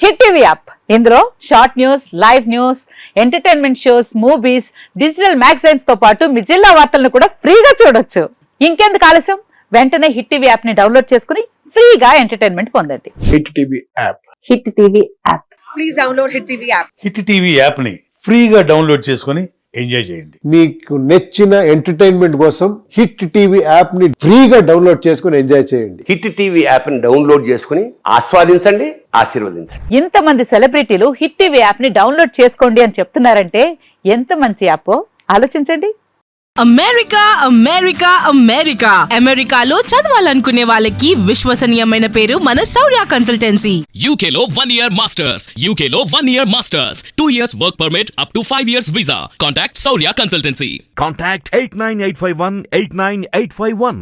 Hit TV app ఇందులో short news, live news, entertainment shows, movies, digital magazines తో పాటు మీ జిల్లా వార్తలను కూడా ఫ్రీగా చూడొచ్చు. ఇంకెందుకు ఆలస్యం, వెంటనే హిట్ టీవీ యాప్ ని డౌన్లోడ్ చేసుకుని ఫ్రీగా ఎంటర్టైన్మెంట్ పొందండి. Hit TV app. Hit TV app. Please download hit TV app. Hit TV app ని ఫ్రీగా డౌన్లోడ్ చేసుకుని ఎంజాయ్ చేయండి. మీకు నచ్చిన ఎంటర్టైన్మెంట్ కోసం హిట్ టీవీ యాప్ ని ఫ్రీగా డౌన్లోడ్ చేసుకుని ఎంజాయ్ చేయండి. హిట్ టీవీ యాప్ ని డౌన్లోడ్ చేసుకుని ఆస్వాదించండి, ఆశీర్వదించండి. ఇంతమంది సెలబ్రిటీలు హిట్ టీవీ యాప్ ని డౌన్లోడ్ చేసుకోండి అని చెప్తున్నారంటే ఎంత మంచి యాప్ ఆలోచించండి. అమెరికా అమెరికా అమెరికా అమెరికాలో చదవాలనుకునే వాళ్ళకి విశ్వసనీయమైన పేరు మన శౌర్య కన్సల్టెన్సీ. UK లో 1 year masters. UK లో 1 year masters. 2 years work permit up to 5 years visa. Contact Saurya Consultancy. Contact 89851 89851.